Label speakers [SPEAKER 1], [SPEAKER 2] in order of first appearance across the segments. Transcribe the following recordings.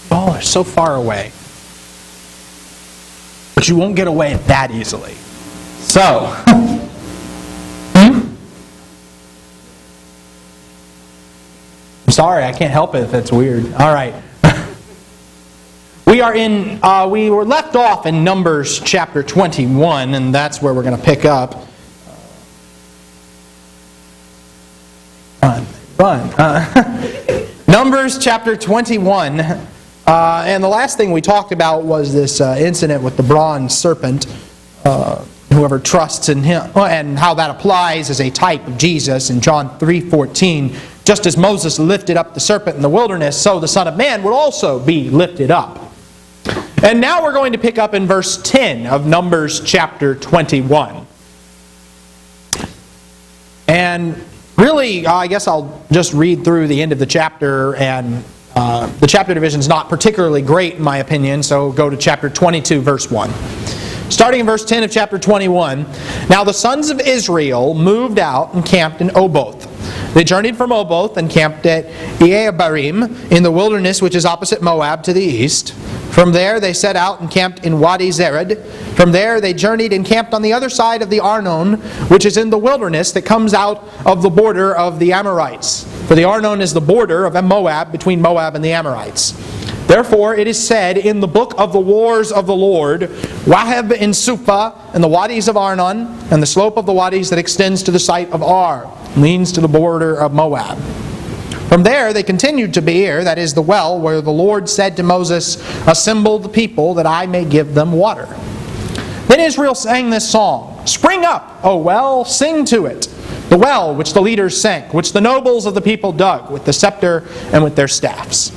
[SPEAKER 1] You all are so far away. But you won't get away that easily. So, I'm sorry, I can't help it if it's weird. All right. We were left off in Numbers chapter 21, and that's where we're going to pick up. Numbers chapter 21. And the last thing we talked about was this incident with the bronze serpent. Whoever trusts in him, and how that applies as a type of Jesus in John 3:14. Just as Moses lifted up the serpent in the wilderness, so the Son of Man would also be lifted up. And now we're going to pick up in verse 10 of Numbers chapter 21. And really, I guess I'll just read through the end of the chapter, and the chapter division is not particularly great in my opinion, so go to chapter 22, verse 1. Starting in verse 10 of chapter 21, Now the sons of Israel moved out and camped in Oboth. They journeyed from Oboth and camped at Eabarim in the wilderness which is opposite Moab to the east. From there they set out and camped in Wadi Zered. From there they journeyed and camped on the other side of the Arnon, which is in the wilderness that comes out of the border of the Amorites. For the Arnon is the border of Moab, between Moab and the Amorites. Therefore it is said in the book of the wars of the Lord, Waheb in Suphah, and the wadis of Arnon, and the slope of the wadis that extends to the site of Ar, leans to the border of Moab. From there they continued to Beer, that is the well, where the Lord said to Moses, Assemble the people, that I may give them water. Then Israel sang this song, Spring up, O well, sing to it. The well which the leaders sank, which the nobles of the people dug, with the scepter and with their staffs.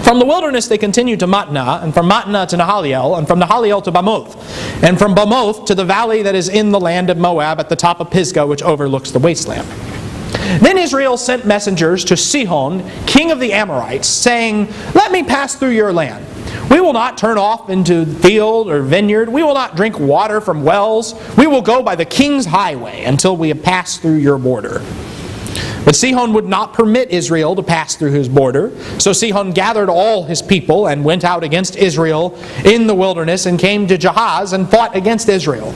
[SPEAKER 1] From the wilderness they continued to Matnah, and from Matnah to Nahaliel, and from Nahaliel to Bamoth, and from Bamoth to the valley that is in the land of Moab at the top of Pisgah, which overlooks the wasteland. Then Israel sent messengers to Sihon, king of the Amorites, saying, Let me pass through your land. We will not turn off into field or vineyard. We will not drink water from wells. We will go by the king's highway until we have passed through your border. But Sihon would not permit Israel to pass through his border. So Sihon gathered all his people and went out against Israel in the wilderness and came to Jahaz and fought against Israel.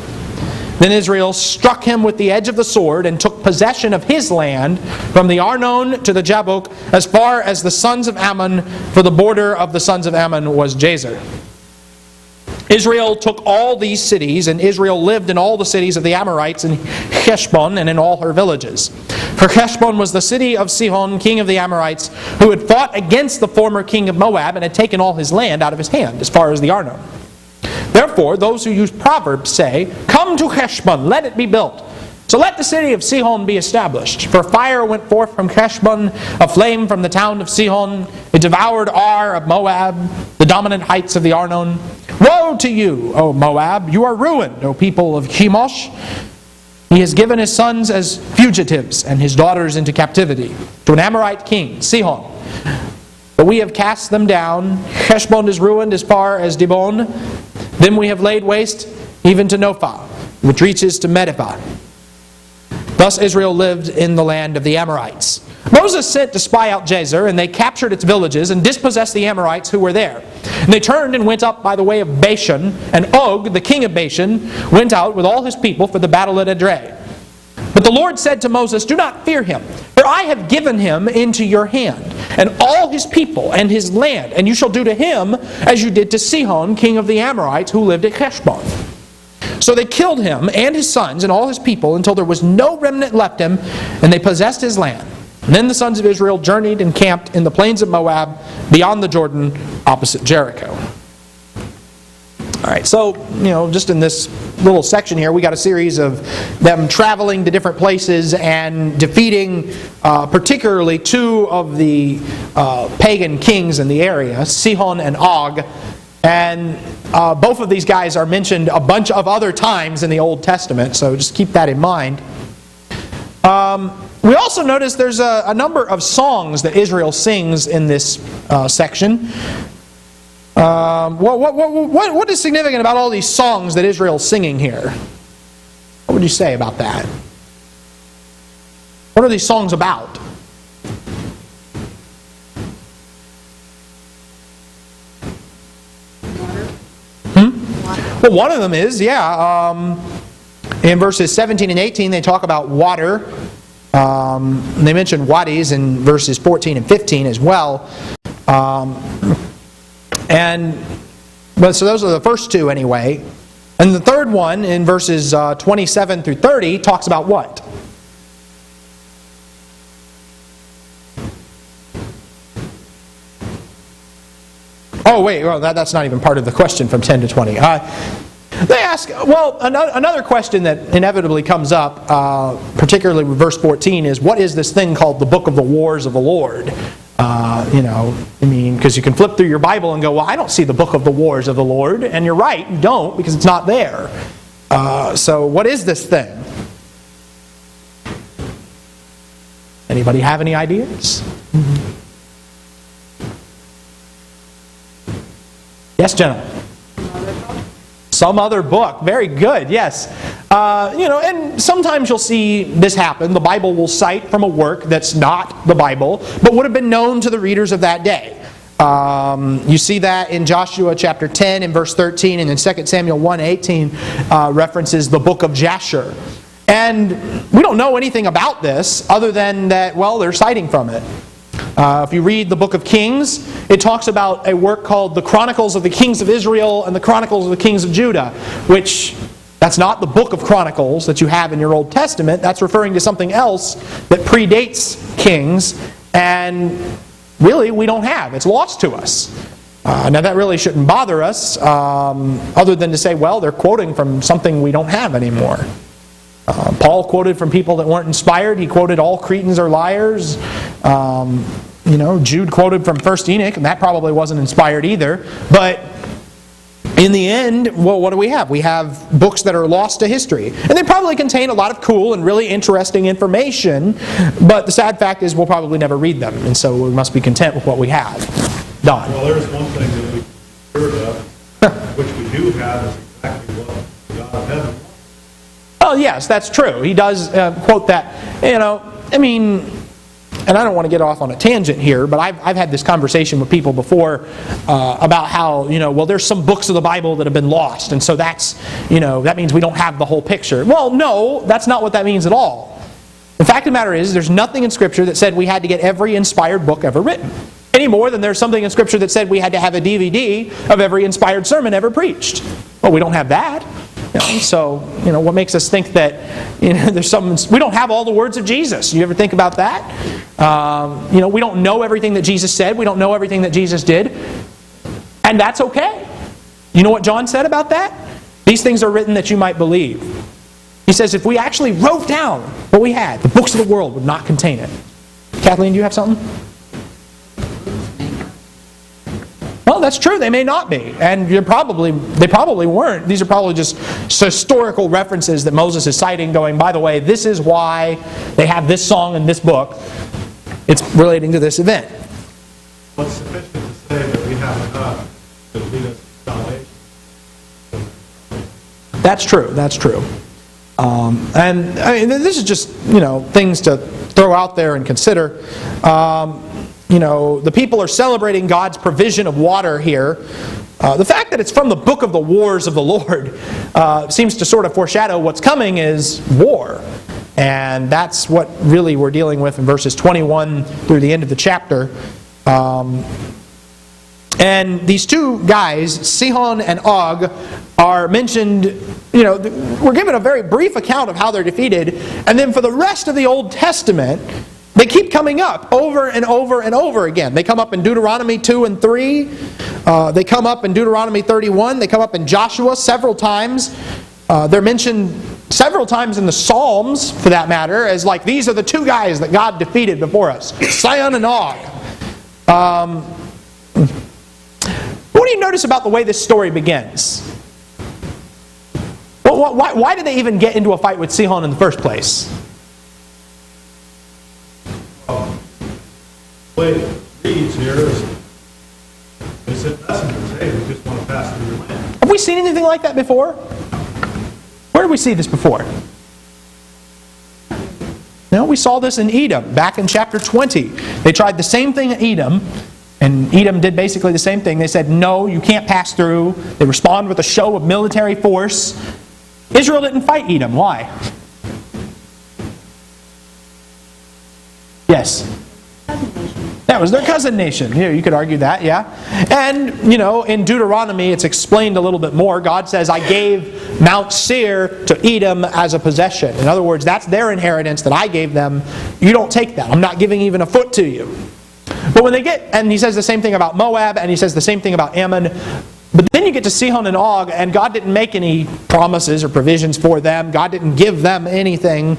[SPEAKER 1] Then Israel struck him with the edge of the sword and took possession of his land from the Arnon to the Jabbok as far as the sons of Ammon, for the border of the sons of Ammon was Jazer. Israel took all these cities, and Israel lived in all the cities of the Amorites in Heshbon and in all her villages. For Heshbon was the city of Sihon, king of the Amorites, who had fought against the former king of Moab and had taken all his land out of his hand, as far as the Arnon. Therefore, those who use Proverbs say, Come to Heshbon, let it be built. So let the city of Sihon be established. For fire went forth from Heshbon, a flame from the town of Sihon. It devoured Ar of Moab, the dominant heights of the Arnon. Woe to you, O Moab! You are ruined, O people of Chemosh! He has given his sons as fugitives and his daughters into captivity to an Amorite king, Sihon. But we have cast them down. Heshbon is ruined as far as Dibon. Then we have laid waste even to Nophah, which reaches to Medeba. Thus Israel lived in the land of the Amorites. Moses sent to spy out Jazer, and they captured its villages and dispossessed the Amorites who were there. And they turned and went up by the way of Bashan, and Og, the king of Bashan, went out with all his people for the battle at Edrei. But the Lord said to Moses, Do not fear him, for I have given him into your hand, and all his people and his land, and you shall do to him as you did to Sihon, king of the Amorites, who lived at Heshbon. So they killed him and his sons and all his people until there was no remnant left him, and they possessed his land. And then the sons of Israel journeyed and camped in the plains of Moab, beyond the Jordan, opposite Jericho. All right, so, just in this little section here, we got a series of them traveling to different places and defeating particularly two of the pagan kings in the area, Sihon and Og. And both of these guys are mentioned a bunch of other times in the Old Testament, so just keep that in mind. We also notice there's a number of songs that Israel sings in this section. What is significant about all these songs that Israel's singing here? What would you say about that? What are these songs about? Well, one of them is, in verses 17 and 18, they talk about water. They mention wadis in verses 14 and 15 as well. So those are the first two anyway. And the third one in verses 27 through 30 talks about what? Oh, wait, well, that's not even part of the question from 10 to 20. They ask, well, another question that inevitably comes up, particularly with verse 14, is what is this thing called the book of the wars of the Lord? Because you can flip through your Bible and go, well, I don't see the book of the wars of the Lord. And you're right, you don't, because it's not there. So what is this thing? Anybody have any ideas? Yes, gentlemen. Some other book. Very good, yes. And sometimes you'll see this happen. The Bible will cite from a work that's not the Bible, but would have been known to the readers of that day. You see that in Joshua chapter 10 and verse 13, and in 2 Samuel 1:18 references the book of Jasher. And we don't know anything about this other than that, well, they're citing from it. If you read the book of Kings, it talks about a work called the Chronicles of the Kings of Israel and the Chronicles of the Kings of Judah, which that's not the book of Chronicles that you have in your Old Testament. That's referring to something else that predates Kings, and really we don't have. It's lost to us. Now that really shouldn't bother us, other than to say, well, they're quoting from something we don't have anymore. Paul quoted from people that weren't inspired. He quoted all Cretans are liars. Jude quoted from 1 Enoch, and that probably wasn't inspired either. But in the end, well, what do we have? We have books that are lost to history. And they probably contain a lot of cool and really interesting information, but the sad fact is we'll probably never read them, and so we must be content with what we have. Don.
[SPEAKER 2] Well, there's one thing that we've heard of, which we do have, is exactly what God of heaven wants.
[SPEAKER 1] Oh, yes, that's true. He does quote that. And I don't want to get off on a tangent here, but I've had this conversation with people before about how, there's some books of the Bible that have been lost, and so that means we don't have the whole picture. Well, no, that's not what that means at all. The fact of the matter is, there's nothing in Scripture that said we had to get every inspired book ever written. Any more than there's something in Scripture that said we had to have a DVD of every inspired sermon ever preached. Well, we don't have that. So, what makes us think that there's something? We don't have all the words of Jesus. You ever think about that? We don't know everything that Jesus said. We don't know everything that Jesus did. And that's okay. You know what John said about that? These things are written that you might believe. He says if we actually wrote down what we had, the books of the world would not contain it. Kathleen, do you have something? Well, that's true. They may not be. And they probably weren't. These are probably just historical references that Moses is citing going, by the way, this is why they have this song in this book. It's relating to this event.
[SPEAKER 2] What's sufficient to say that we have enough to lead us to salvation?
[SPEAKER 1] That's true. That's true. This is just, things to throw out there and consider. The people are celebrating God's provision of water here. The fact that it's from the book of the wars of the Lord seems to sort of foreshadow what's coming is war. And that's what really we're dealing with in verses 21 through the end of the chapter. And these two guys, Sihon and Og, are mentioned, we're given a very brief account of how they're defeated. And then for the rest of the Old Testament, they keep coming up over and over and over again. They come up in Deuteronomy 2 and 3. They come up in Deuteronomy 31. They come up in Joshua several times. They're mentioned several times in the Psalms, for that matter, as like these are the two guys that God defeated before us, Sihon and Og. What do you notice about the way this story begins? Well, why did they even get into a fight with Sihon in the first place?
[SPEAKER 2] The way it reads here is they said messengers, hey, we just want to pass through your land.
[SPEAKER 1] Have we seen anything like that before? Where did we see this before? No, we saw this in Edom, back in chapter 20. They tried the same thing in Edom, And Edom did basically the same thing. They said, no, you can't pass through. They respond with a show of military force. Israel didn't fight Edom. Why? Yes? That was their cousin nation. Yeah, you could argue that, yeah. And, in Deuteronomy, it's explained a little bit more. God says, I gave Mount Seir to Edom as a possession. In other words, that's their inheritance that I gave them. You don't take that. I'm not giving even a foot to you. But when they get, and he says the same thing about Moab, and he says the same thing about Ammon. But then you get to Sihon and Og, and God didn't make any promises or provisions for them. God didn't give them anything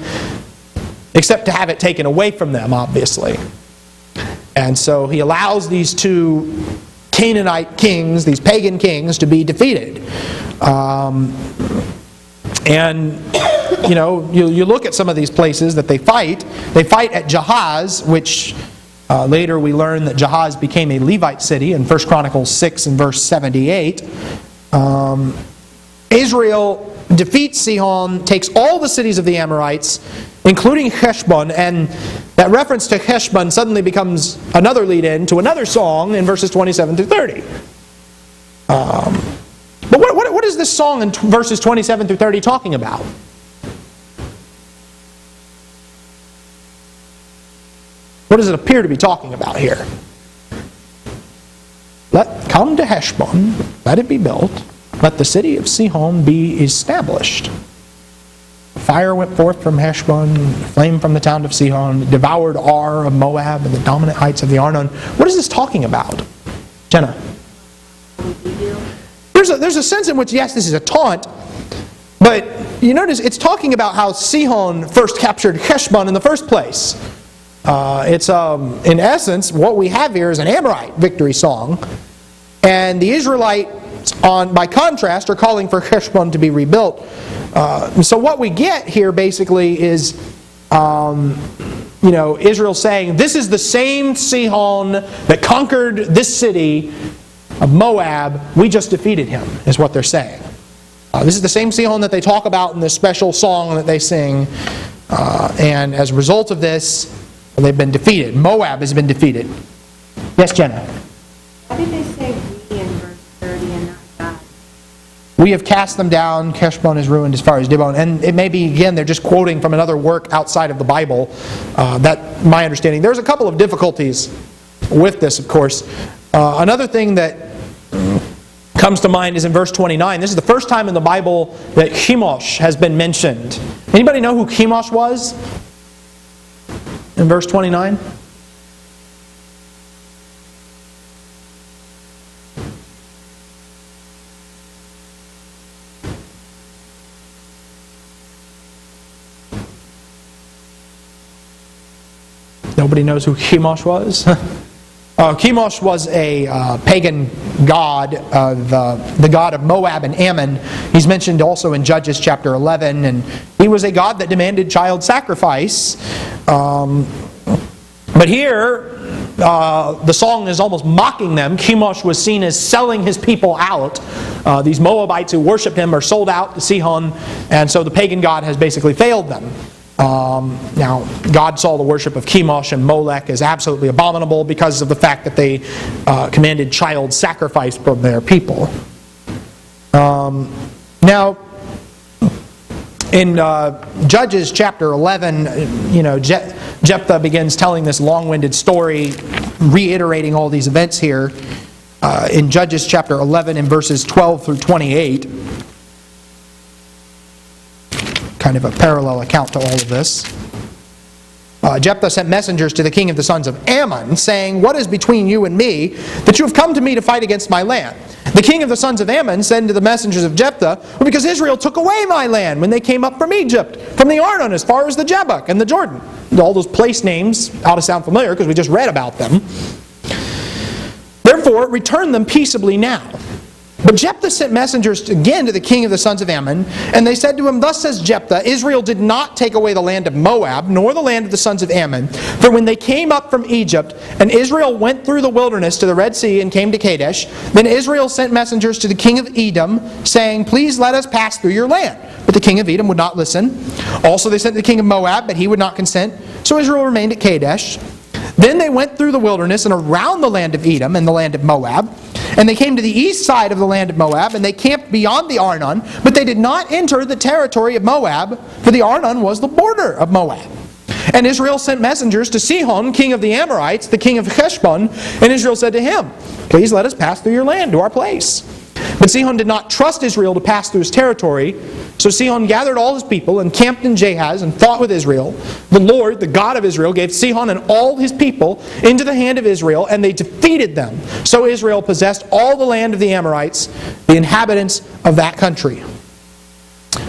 [SPEAKER 1] except to have it taken away from them, obviously. And so he allows these two Canaanite kings, these pagan kings, to be defeated. You look at some of these places that they fight. They fight at Jahaz, which later we learn that Jahaz became a Levite city in 1 Chronicles 6 and verse 78. Israel defeats Sihon, takes all the cities of the Amorites, including Heshbon, and that reference to Heshbon suddenly becomes another lead-in to another song in verses 27 through 30. But what is this song in verses 27 through 30 talking about? What does it appear to be talking about here? Come to Heshbon, let it be built, let the city of Sihon be established. Fire went forth from Heshbon, flame from the town of Sihon, devoured Ar of Moab and the dominant heights of the Arnon. What is this talking about? Jenna? There's a sense in which, yes, this is a taunt, but you notice it's talking about how Sihon first captured Heshbon in the first place. It's in essence, what we have here is an Amorite victory song, and the Israelites, by contrast, are calling for Heshbon to be rebuilt. So what we get here basically is, Israel saying, this is the same Sihon that conquered this city of Moab. We just defeated him, is what they're saying. This is the same Sihon that they talk about in this special song that they sing. And as a result of this, they've been defeated. Moab has been defeated. Yes, Jenna?
[SPEAKER 3] Why did they say we in verse 30 and not God?
[SPEAKER 1] We have cast them down. Heshbon is ruined as far as Dibon. And it may be, again, they're just quoting from another work outside of the Bible. That my understanding. There's a couple of difficulties with this, of course. Another thing that comes to mind is in verse 29. This is the first time in the Bible that Chemosh has been mentioned. Anybody know who Chemosh was? In verse 29? Nobody knows who Chemosh was? Chemosh was a pagan god, the god of Moab and Ammon. He's mentioned also in Judges chapter 11, and he was a god that demanded child sacrifice. But here, the song is almost mocking them. Chemosh was seen as selling his people out. These Moabites who worshipped him are sold out to Sihon, and so the pagan god has basically failed them. Now, God saw the worship of Chemosh and Molech as absolutely abominable because of the fact that they commanded child sacrifice from their people. Now, in Judges chapter 11, Jephthah begins telling this long-winded story, reiterating all these events here. In Judges chapter 11 in verses 12 through 28, kind of a parallel account to all of this. Jephthah sent messengers to the king of the sons of Ammon, saying, "What is between you and me, that you have come to me to fight against my land?" The king of the sons of Ammon said to the messengers of Jephthah, "Well, because Israel took away my land when they came up from Egypt, from the Arnon as far as the Jabbok and the Jordan." All those place names ought to sound familiar because we just read about them. "Therefore, return them peaceably now." But Jephthah sent messengers again to the king of the sons of Ammon, and they said to him, "Thus says Jephthah, Israel did not take away the land of Moab, nor the land of the sons of Ammon. For when they came up from Egypt, and Israel went through the wilderness to the Red Sea and came to Kadesh, then Israel sent messengers to the king of Edom, saying, 'Please let us pass through your land.' But the king of Edom would not listen. Also they sent to the king of Moab, but he would not consent. So Israel remained at Kadesh. Then they went through the wilderness and around the land of Edom and the land of Moab. And they came to the east side of the land of Moab, and they camped beyond the Arnon, but they did not enter the territory of Moab, for the Arnon was the border of Moab. And Israel sent messengers to Sihon, king of the Amorites, the king of Heshbon, and Israel said to him, "Please let us pass through your land to our place." But Sihon did not trust Israel to pass through his territory, so Sihon gathered all his people and camped in Jahaz and fought with Israel. The Lord, the God of Israel, gave Sihon and all his people into the hand of Israel, and they defeated them. So Israel possessed all the land of the Amorites, the inhabitants of that country.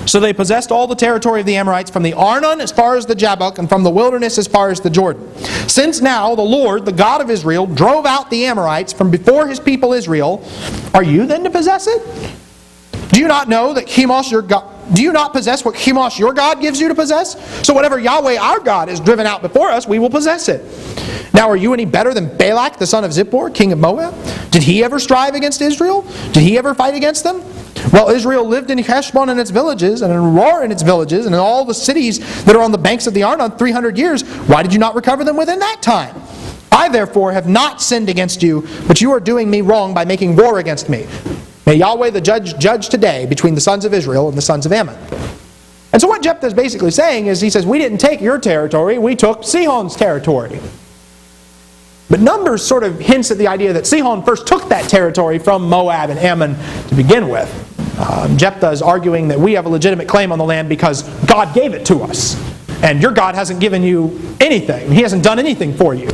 [SPEAKER 1] So they possessed all the territory of the Amorites from the Arnon as far as the Jabbok, and from the wilderness as far as the Jordan. Since now the Lord, the God of Israel, drove out the Amorites from before his people Israel, are you then to possess it? Do you not know that Chemosh your God? Do you not possess what Chemosh your God gives you to possess? So whatever Yahweh our God has driven out before us, we will possess it. Now are you any better than Balak, the son of Zippor, king of Moab? Did he ever strive against Israel? Did he ever fight against them? Well, Israel lived in Heshbon and its villages, and in Roar and its villages, and in all the cities that are on the banks of the Arnon 300 years. Why did you not recover them within that time? I therefore have not sinned against you, but you are doing me wrong by making war against me. May Yahweh the judge today between the sons of Israel and the sons of Ammon. And so what Jephthah is basically saying is, he says, we didn't take your territory, we took Sihon's territory. But Numbers sort of hints at the idea that Sihon first took that territory from Moab and Ammon to begin with. Jephthah is arguing that we have a legitimate claim on the land because God gave it to us. And your God hasn't given you anything. He hasn't done anything for you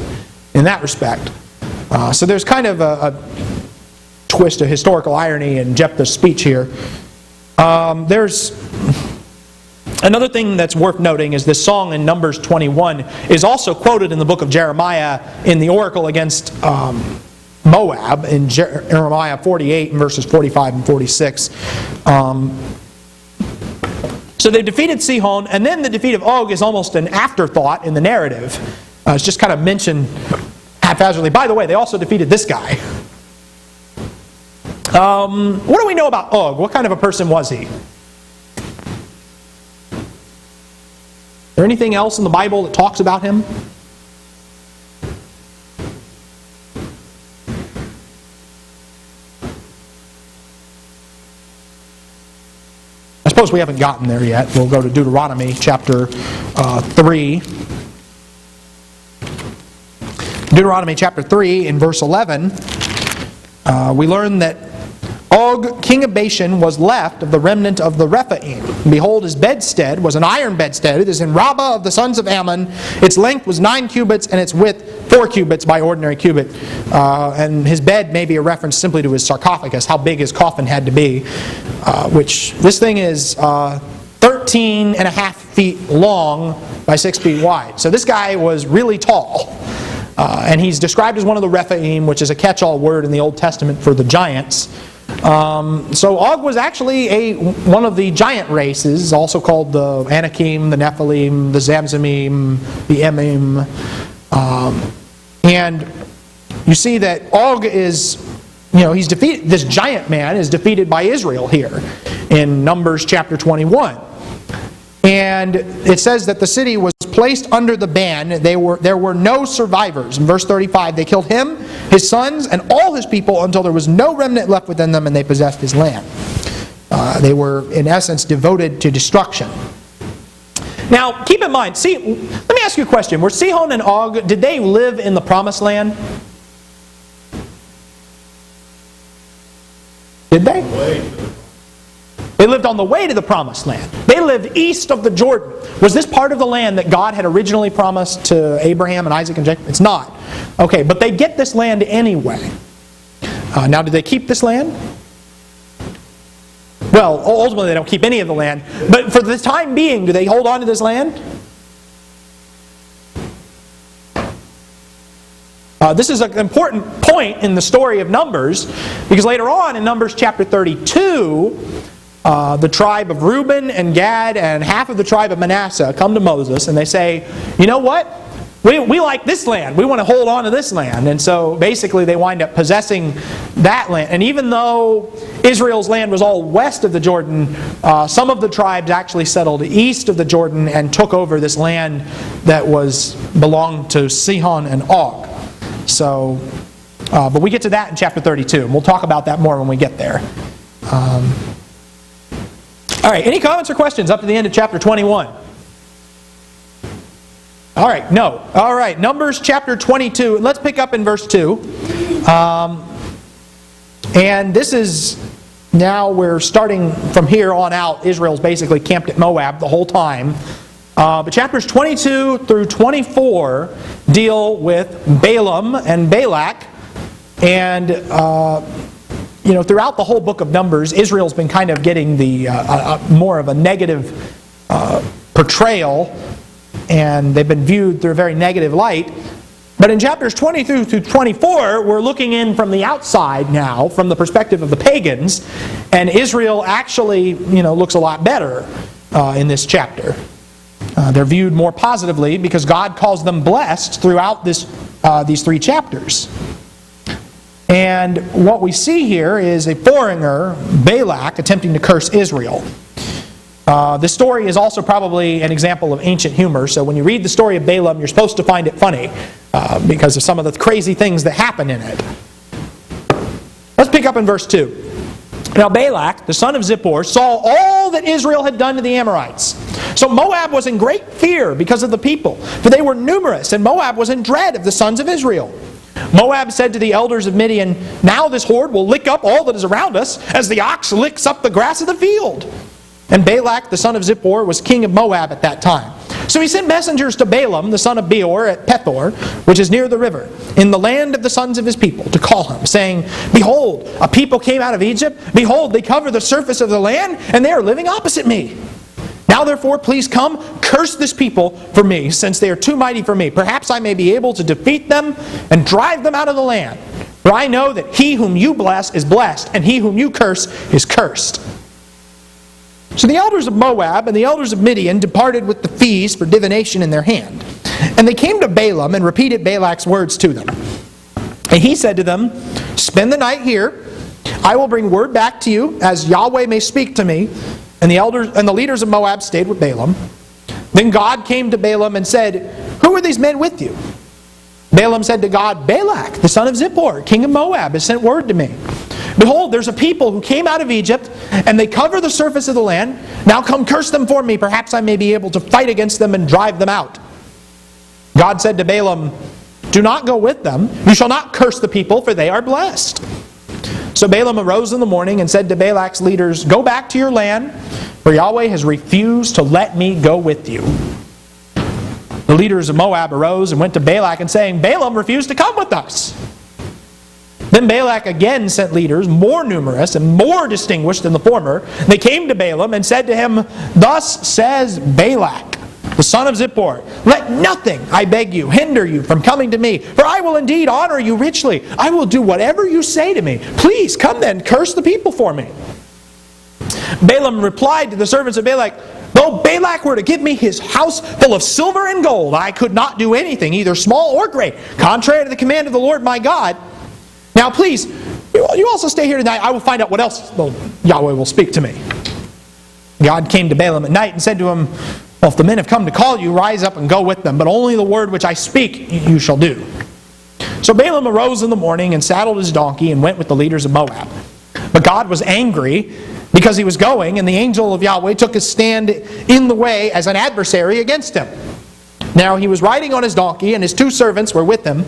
[SPEAKER 1] in that respect. So there's kind of a twist of historical irony in Jephthah's speech here. There's another thing that's worth noting is this song in Numbers 21 is also quoted in the book of Jeremiah in the oracle against Moab in Jeremiah 48 and verses 45 and 46. So they defeated Sihon, and then the defeat of Og is almost an afterthought in the narrative. It's just kind of mentioned haphazardly. By the way, they also defeated this guy. What do we know about Og? What kind of a person was he? Is there anything else in the Bible that talks about him? I suppose we haven't gotten there yet. We'll go to Deuteronomy chapter 3. Deuteronomy chapter 3 in verse 11, we learn that Og, king of Bashan, was left of the remnant of the Rephaim. And behold, his bedstead was an iron bedstead. It is in Rabbah of the sons of Ammon. Its length was 9 cubits, and its width 4 cubits by ordinary cubit. And his bed may be a reference simply to his sarcophagus, how big his coffin had to be. Which, this thing is 13 and a half feet long by 6 feet wide. So this guy was really tall. And he's described as one of the Rephaim, which is a catch-all word in the Old Testament for the giants. So Og was actually one of the giant races, also called the Anakim, the Nephilim, the Zamzamim, the Emim. And you see that Og is, he's defeated. This giant man is defeated by Israel here in Numbers chapter 21. And it says that the city was placed under the ban. There were no survivors. In verse 35, they killed him, his sons, and all his people until there was no remnant left within them, and they possessed his land. They were, in essence, devoted to destruction. Now, keep in mind, let me ask you a question. Were Sihon and Og, did they live in the promised land? Did they? They lived on the way to the promised land. They lived east of the Jordan. Was this part of the land that God had originally promised to Abraham and Isaac and Jacob? It's not. Okay, but they get this land anyway. Now, did they keep this land? Well, ultimately they don't keep any of the land. But for the time being, do they hold on to this land? This is an important point in the story of Numbers, because later on in Numbers chapter 32, the tribe of Reuben and Gad and half of the tribe of Manasseh come to Moses and they say, you know what? we like this land. We want to hold on to this land. And so basically they wind up possessing that land. And even though Israel's land was all west of the Jordan, some of the tribes actually settled east of the Jordan and took over this land that belonged to Sihon and Og. So, but we get to that in chapter 32. And we'll talk about that more when we get there. All right, any comments or questions up to the end of chapter 21? All right, no. All right, Numbers chapter 22. Let's pick up in verse 2. And this is, now we're starting from here on out. Israel's basically camped at Moab the whole time. But chapters 22 through 24 deal with Balaam and Balak. And, throughout the whole book of Numbers, Israel's been kind of getting the more of a negative portrayal. And they've been viewed through a very negative light. But in chapters 22 through 24, we're looking in from the outside now, from the perspective of the pagans, and Israel actually, looks a lot better in this chapter. They're viewed more positively because God calls them blessed throughout these 3 chapters. And what we see here is a foreigner, Balak, attempting to curse Israel. This story is also probably an example of ancient humor, so when you read the story of Balaam, you're supposed to find it funny because of some of the crazy things that happen in it. Let's pick up in verse 2. Now Balak, the son of Zippor, saw all that Israel had done to the Amorites. So Moab was in great fear because of the people, for they were numerous, and Moab was in dread of the sons of Israel. Moab said to the elders of Midian, "Now this horde will lick up all that is around us, as the ox licks up the grass of the field." And Balak, the son of Zippor, was king of Moab at that time. So he sent messengers to Balaam, the son of Beor, at Pethor, which is near the river, in the land of the sons of his people, to call him, saying, "Behold, a people came out of Egypt. Behold, they cover the surface of the land, and they are living opposite me. Now therefore, please come, curse this people for me, since they are too mighty for me. Perhaps I may be able to defeat them and drive them out of the land. For I know that he whom you bless is blessed, and he whom you curse is cursed." So the elders of Moab and the elders of Midian departed with the fees for divination in their hand. And they came to Balaam and repeated Balak's words to them. And he said to them, "Spend the night here. I will bring word back to you, as Yahweh may speak to me." And the leaders of Moab stayed with Balaam. Then God came to Balaam and said, "Who are these men with you?" Balaam said to God, "Balak, the son of Zippor, king of Moab, has sent word to me. Behold, there's a people who came out of Egypt, and they cover the surface of the land. Now come curse them for me. Perhaps I may be able to fight against them and drive them out." God said to Balaam, "Do not go with them. You shall not curse the people, for they are blessed." So Balaam arose in the morning and said to Balak's leaders, "Go back to your land, for Yahweh has refused to let me go with you." The leaders of Moab arose and went to Balak and saying, "Balaam refused to come with us." Then Balak again sent leaders, more numerous and more distinguished than the former. They came to Balaam and said to him, "Thus says Balak, the son of Zippor, let nothing, I beg you, hinder you from coming to me, for I will indeed honor you richly. I will do whatever you say to me. Please come then, curse the people for me." Balaam replied to the servants of Balak, "Though Balak were to give me his house full of silver and gold, I could not do anything, either small or great, contrary to the command of the Lord my God. Now please, you also stay here tonight. I will find out what else Yahweh will speak to me." God came to Balaam at night and said to him, "Well, if the men have come to call you, rise up and go with them, but only the word which I speak you shall do." So Balaam arose in the morning and saddled his donkey and went with the leaders of Moab. But God was angry because he was going, and the angel of Yahweh took his stand in the way as an adversary against him. Now he was riding on his donkey, and his 2 servants were with him.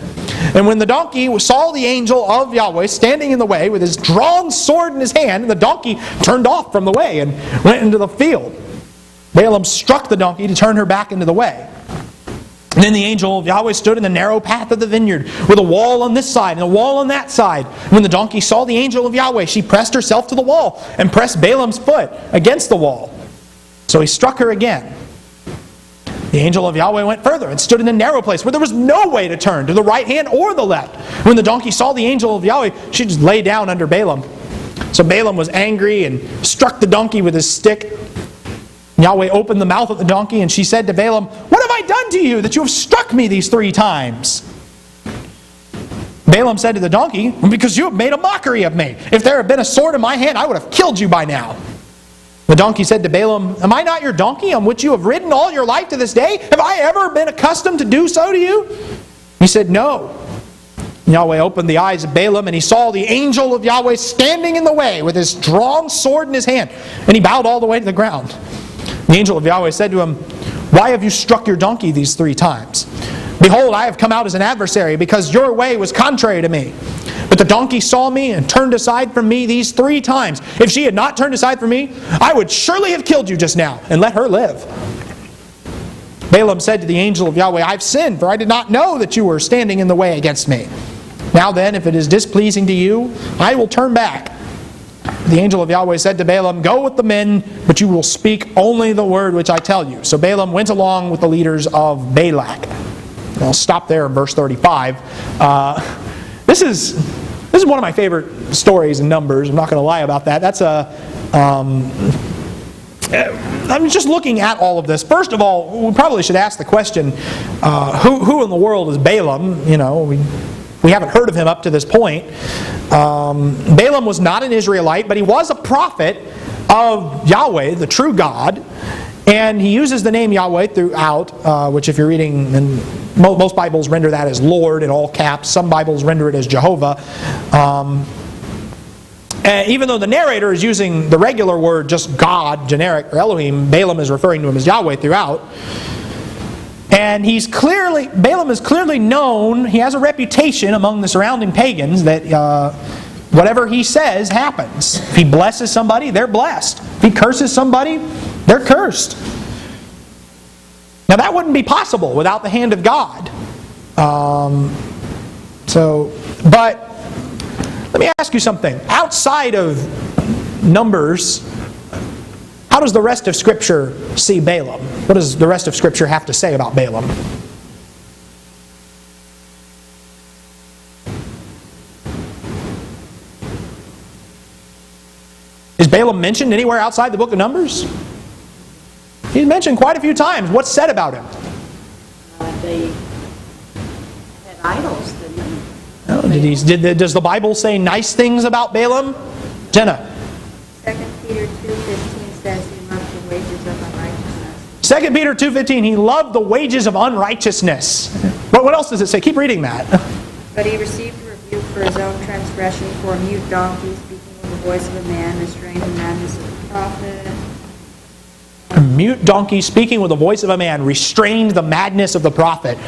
[SPEAKER 1] And when the donkey saw the angel of Yahweh standing in the way with his drawn sword in his hand, the donkey turned off from the way and went into the field. Balaam struck the donkey to turn her back into the way. And then the angel of Yahweh stood in the narrow path of the vineyard, with a wall on this side and a wall on that side. When the donkey saw the angel of Yahweh, she pressed herself to the wall and pressed Balaam's foot against the wall. So he struck her again. The angel of Yahweh went further and stood in a narrow place where there was no way to turn to the right hand or the left. When the donkey saw the angel of Yahweh, she just lay down under Balaam. So Balaam was angry and struck the donkey with his stick. Yahweh opened the mouth of the donkey, and she said to Balaam, "What have I I done to you that you have struck me these 3 times? Balaam said to the donkey, because you have made a mockery of me. If there had been a sword in my hand, I would have killed you by now. The donkey said to Balaam, am I not your donkey on which you have ridden all your life to this day? Have I ever been accustomed to do so to you? He said, no. Yahweh opened the eyes of Balaam, and he saw the angel of Yahweh standing in the way with his drawn sword in his hand. And he bowed all the way to the ground. The angel of Yahweh said to him, why have you struck your donkey these 3 times? Behold, I have come out as an adversary, because your way was contrary to me. But the donkey saw me and turned aside from me these 3 times. If she had not turned aside from me, I would surely have killed you just now, and let her live. Balaam said to the angel of Yahweh, I've sinned, for I did not know that you were standing in the way against me. Now then, if it is displeasing to you, I will turn back. The angel of Yahweh said to Balaam, go with the men, but you will speak only the word which I tell you. So Balaam went along with the leaders of Balak. I'll stop there in verse 35. This is one of my favorite stories in Numbers. I'm not going to lie about that. That's I'm just looking at all of this. First of all, we probably should ask the question, who in the world is Balaam? You know, we haven't heard of him up to this point. Balaam was not an Israelite, but he was a prophet of Yahweh, the true God. And he uses the name Yahweh throughout, which if you're reading, and most Bibles render that as Lord in all caps. Some Bibles render it as Jehovah. And even though the narrator is using the regular word, just God, generic, or Elohim, Balaam is referring to him as Yahweh throughout. And Balaam is clearly known, he has a reputation among the surrounding pagans that whatever he says happens. If he blesses somebody, they're blessed. If he curses somebody, they're cursed. Now that wouldn't be possible without the hand of God. But let me ask you something. Outside of Numbers, how does the rest of Scripture see Balaam? What does the rest of Scripture have to say about Balaam? Is Balaam mentioned anywhere outside the book of Numbers? He's mentioned quite a few times. What's said about him?
[SPEAKER 3] They had idols, didn't they?
[SPEAKER 1] Oh, does the Bible say nice things about Balaam? Jenna?
[SPEAKER 3] 2 Peter 2:15 says he loved the wages of unrighteousness.
[SPEAKER 1] 2 Peter 2:15, he loved the wages of unrighteousness. But what else does it say? Keep reading that.
[SPEAKER 3] But he received a rebuke for his own transgression, for a mute donkey speaking with the voice of a man, restrained the madness of the prophet.
[SPEAKER 1] A mute donkey speaking with the voice of a man restrained the madness of the prophet.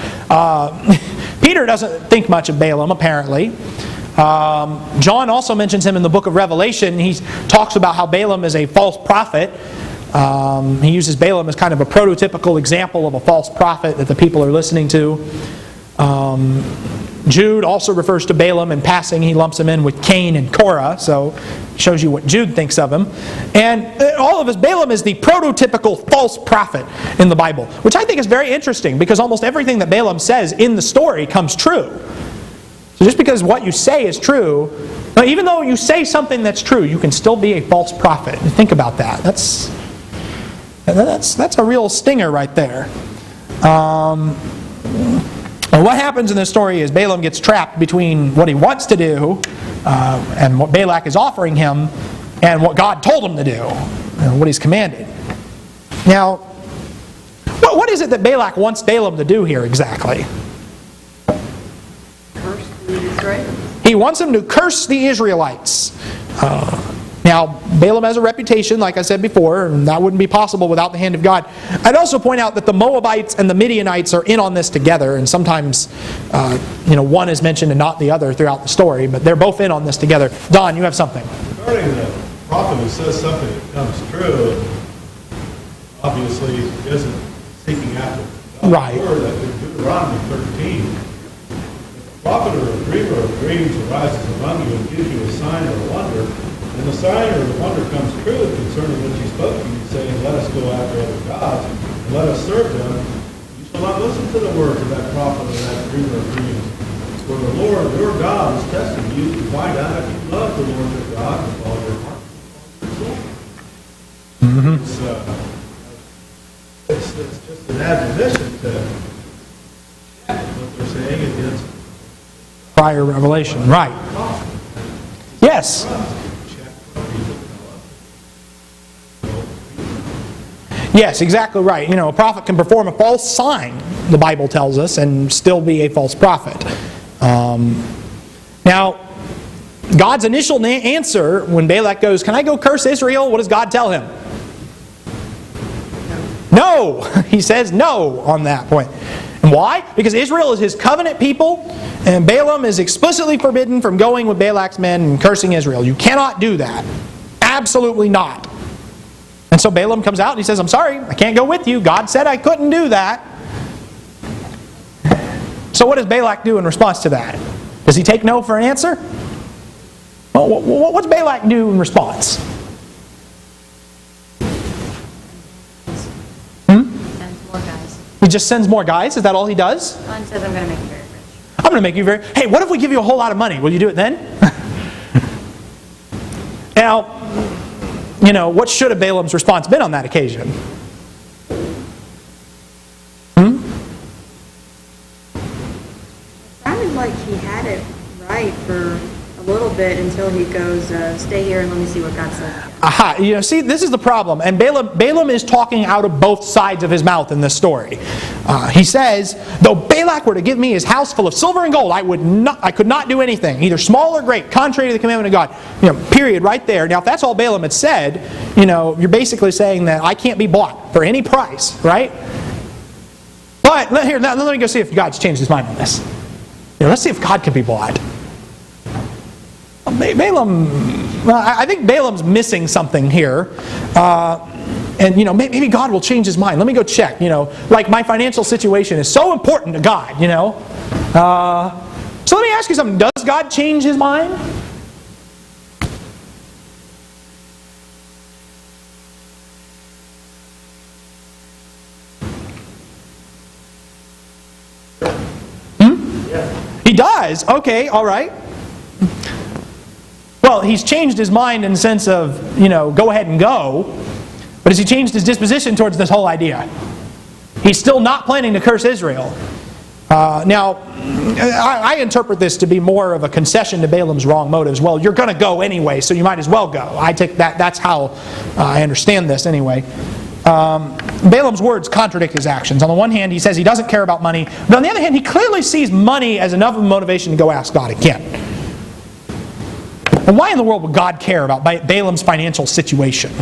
[SPEAKER 1] Peter doesn't think much of Balaam, apparently. John also mentions him in the book of Revelation. He talks about how Balaam is a false prophet. He uses Balaam as kind of a prototypical example of a false prophet that the people are listening to. Jude also refers to Balaam in passing. He lumps him in with Cain and Korah, so shows you what Jude thinks of him. And all of us, Balaam is the prototypical false prophet in the Bible, which I think is very interesting because almost everything that Balaam says in the story comes true. So just because what you say is true, even though you say something that's true, you can still be a false prophet. Think about that. That's a real stinger right there. Well, what happens in this story is Balaam gets trapped between what he wants to do and what Balak is offering him and what God told him to do, what he's commanded. Now, what is it that Balak wants Balaam to do here exactly?
[SPEAKER 3] Curse the Israelites.
[SPEAKER 1] He wants him to curse the Israelites. Now, Balaam has a reputation, like I said before, and that wouldn't be possible without the hand of God. I'd also point out that the Moabites and the Midianites are in on this together, and sometimes one is mentioned and not the other throughout the story, but they're both in on this together. Don, you have something.
[SPEAKER 2] Regarding the prophet who says something that comes true, obviously he isn't seeking after God's
[SPEAKER 1] Right.
[SPEAKER 2] word. Like in Deuteronomy 13, if a prophet or a dreamer of dreams arises among you and gives you a sign or a wonder, and the sign or the wonder comes true concerning what you spoke to you, saying, let us go after other gods, and let us serve them, you shall not listen to the words of that prophet or that dreamer of dreams. For the Lord, your God, is testing you to find out if you love the Lord your God with all your heart and soul. It's just an admonition to
[SPEAKER 1] prior revelation. Right. Yes. Yes, exactly right. You know, a prophet can perform a false sign, the Bible tells us, and still be a false prophet. Now, God's initial answer when Balak goes, "Can I go curse Israel?" What does God tell him? No! He says no on that point. And why? Because Israel is his covenant people, and Balaam is explicitly forbidden from going with Balak's men and cursing Israel. You cannot do that. Absolutely not. And so Balaam comes out and he says, "I'm sorry, I can't go with you. God said I couldn't do that." So what does Balak do in response to that? Does he take no for an answer? Well, what's Balak do in response?
[SPEAKER 3] Sends more guys.
[SPEAKER 1] He just sends more guys? Is that all he does?
[SPEAKER 3] And says, "I'm going to make you very rich."
[SPEAKER 1] I'm going to make you very... Hey, what if we give you a whole lot of money? Will you do it then? Now, you know, what should have Balaam's response been on that occasion?
[SPEAKER 3] Sounded like he had it right for a little bit until he goes, "Stay here and let me see what God says."
[SPEAKER 1] Aha, you know, see, this is the problem. And Balaam is talking out of both sides of his mouth in this story. He says, "Though Balak were to give me his house full of silver and gold, I could not do anything, either small or great, contrary to the commandment of God." You know, period, right there. Now, if that's all Balaam had said, you know, you're basically saying that I can't be bought for any price, right? But let me go see if God's changed his mind on this. You know, let's see if God can be bought. I think Balaam's missing something here. And, you know, maybe God will change his mind. Let me go check, you know. Like, my financial situation is so important to God, you know. So let me ask you something. Does God change his mind? He does. Okay, all right. Well, he's changed his mind in the sense of, you know, go ahead and go. But has he changed his disposition towards this whole idea? He's still not planning to curse Israel. Now, I interpret this to be more of a concession to Balaam's wrong motives. Well, you're going to go anyway, so you might as well go. I take that's how I understand this anyway. Balaam's words contradict his actions. On the one hand, he says he doesn't care about money. But on the other hand, he clearly sees money as enough of a motivation to go ask God again. And why in the world would God care about Balaam's financial situation?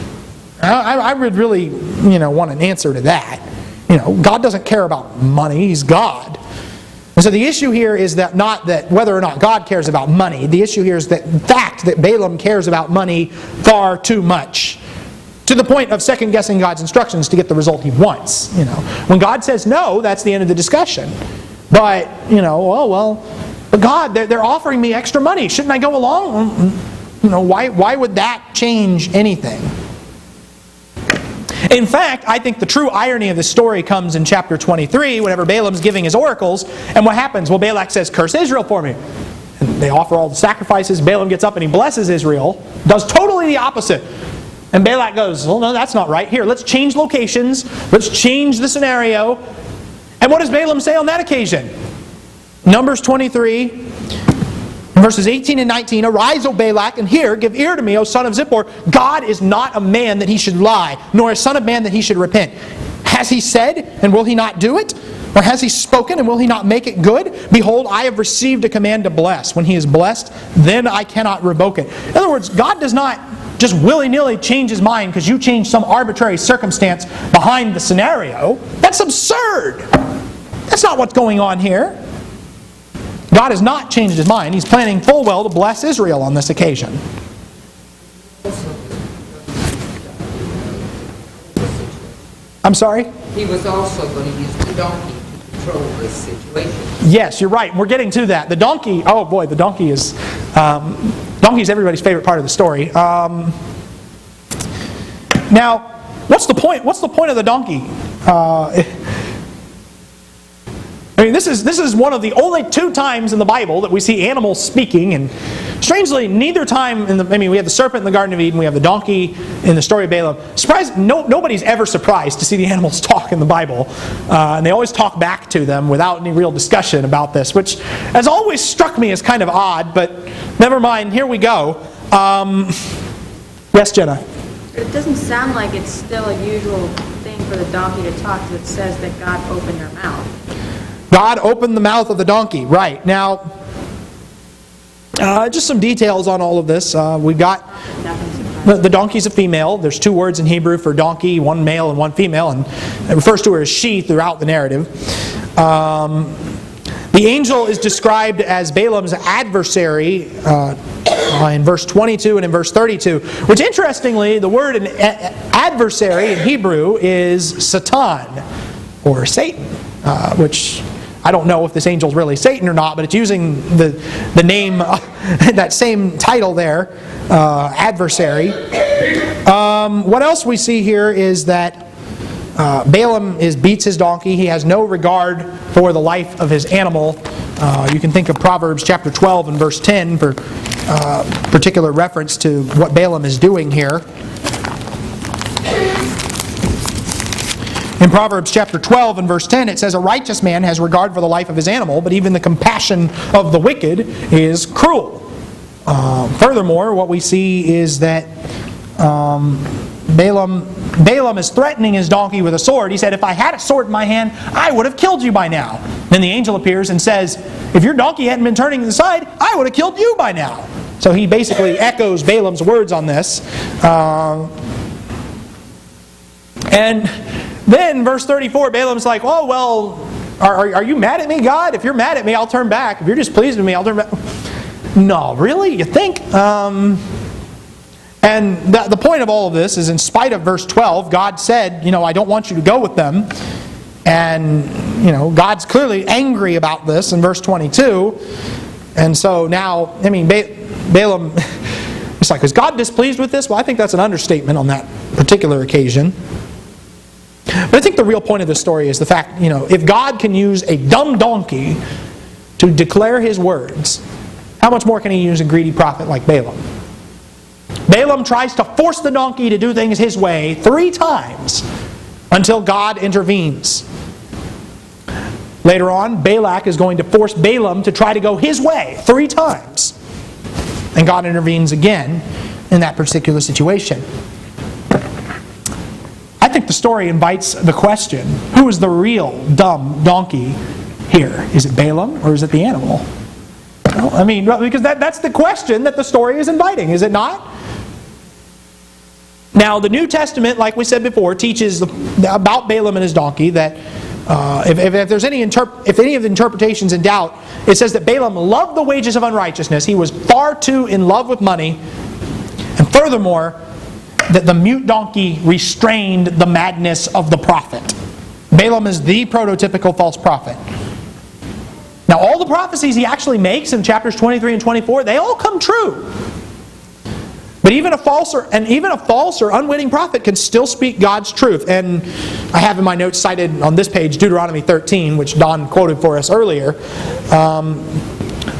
[SPEAKER 1] I would really, you know, want an answer to that. You know, God doesn't care about money. He's God. And so the issue here is that not that whether or not God cares about money. The issue here is that the fact that Balaam cares about money far too much, to the point of second-guessing God's instructions to get the result he wants. You know, when God says no, that's the end of the discussion. But, you know, but God, they're offering me extra money. Shouldn't I go along? You know, why would that change anything? In fact, I think the true irony of this story comes in chapter 23, whenever Balaam's giving his oracles, and what happens? Well, Balak says, "Curse Israel for me." And they offer all the sacrifices. Balaam gets up and he blesses Israel, does totally the opposite. And Balak goes, "Well, no, that's not right. Here, let's change locations. Let's change the scenario." And what does Balaam say on that occasion? Numbers 23, verses 18 and 19. "Arise, O Balak, and hear, give ear to me, O son of Zippor. God is not a man that he should lie, nor a son of man that he should repent. Has he said, and will he not do it? Or has he spoken, and will he not make it good? Behold, I have received a command to bless. When he is blessed, then I cannot revoke it." In other words, God does not just willy-nilly change his mind because you change some arbitrary circumstance behind the scenario. That's absurd. That's not what's going on here. God has not changed his mind. He's planning full well to bless Israel on this occasion. I'm sorry?
[SPEAKER 4] He was also going to use the donkey to control this situation.
[SPEAKER 1] Yes, you're right. We're getting to that. The donkey, oh boy, the donkey is everybody's favorite part of the story. Now, what's the point? What's the point of the donkey? I mean, this is one of the only two times in the Bible that we see animals speaking, and Strangely, neither time, we have the serpent in the Garden of Eden, we have the donkey in the story of Balaam. Nobody's ever surprised to see the animals talk in the Bible. And they always talk back to them without any real discussion about this, which has always struck me as kind of odd, but never mind, here we go. Yes, Jenna?
[SPEAKER 3] It doesn't sound like it's still a usual thing for the donkey to talk, because it says that God opened their mouth.
[SPEAKER 1] God opened the mouth of the donkey, right. Now, just some details on all of this. We've got the donkey's a female. There's two words in Hebrew for donkey, one male and one female, and it refers to her as she throughout the narrative. The angel is described as Balaam's adversary in verse 22 and in verse 32, which interestingly, the word adversary in Hebrew is Satan, or Satan, which I don't know if this angel is really Satan or not, but it's using the name, that same title there, adversary. What else we see here is that Balaam beats his donkey. He has no regard for the life of his animal. You can think of Proverbs chapter 12 and verse 10 for particular reference to what Balaam is doing here. In Proverbs chapter 12 and verse 10, it says, "A righteous man has regard for the life of his animal, but even the compassion of the wicked is cruel." Furthermore, what we see is that Balaam is threatening his donkey with a sword. He said, "If I had a sword in my hand, I would have killed you by now." Then the angel appears and says, "If your donkey hadn't been turning aside, I would have killed you by now." So he basically echoes Balaam's words on this. And then verse 34, Balaam's like, "Oh, well, are you mad at me, God? If you're mad at me, I'll turn back. If you're displeased with me, I'll turn back." No, really? You think? And the point of all of this is, in spite of verse 12, God said, I don't want you to go with them. And, God's clearly angry about this in verse 22. And so now, Balaam, it's like, is God displeased with this? Well, I think that's an understatement on that particular occasion. But I think the real point of this story is the fact, if God can use a dumb donkey to declare His words, how much more can He use a greedy prophet like Balaam? Balaam tries to force the donkey to do things his way 3 times until God intervenes. Later on, Balak is going to force Balaam to try to go his way 3 times. And God intervenes again in that particular situation. I think the story invites the question, who is the real dumb donkey here? Is it Balaam or is it the animal? Well, because that's the question that the story is inviting, is it not? Now, the New Testament, like we said before, teaches about Balaam and his donkey that if there's any of the interpretations in doubt, it says that Balaam loved the wages of unrighteousness. He was far too in love with money. And furthermore, that the mute donkey restrained the madness of the prophet. Balaam is the prototypical false prophet. Now, all the prophecies he actually makes in chapters 23 and 24, they all come true. But even a false or unwitting prophet can still speak God's truth. And I have in my notes cited on this page Deuteronomy 13, which Don quoted for us earlier.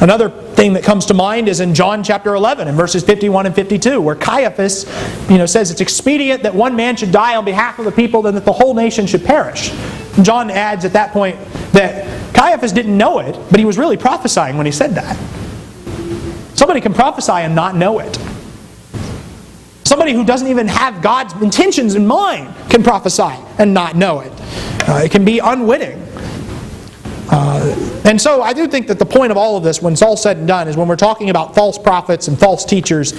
[SPEAKER 1] Another thing that comes to mind is in John chapter 11, in verses 51 and 52, where Caiaphas, says it's expedient that one man should die on behalf of the people, than that the whole nation should perish. And John adds at that point that Caiaphas didn't know it, but he was really prophesying when he said that. Somebody can prophesy and not know it. Somebody who doesn't even have God's intentions in mind can prophesy and not know it. It can be unwitting. And so I do think that the point of all of this, when it's all said and done, is when we're talking about false prophets and false teachers,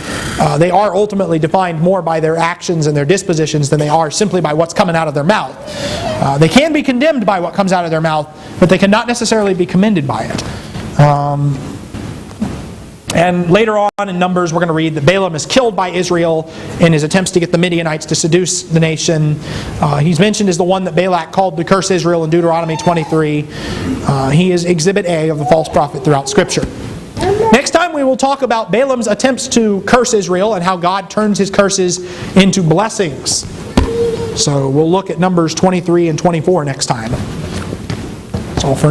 [SPEAKER 1] they are ultimately defined more by their actions and their dispositions than they are simply by what's coming out of their mouth. They can be condemned by what comes out of their mouth, but they cannot necessarily be commended by it. And later on in Numbers, we're going to read that Balaam is killed by Israel in his attempts to get the Midianites to seduce the nation. He's mentioned as the one that Balak called to curse Israel in Deuteronomy 23. He is exhibit A of the false prophet throughout Scripture. Next time we will talk about Balaam's attempts to curse Israel and how God turns his curses into blessings. So we'll look at Numbers 23 and 24 next time. That's all for now.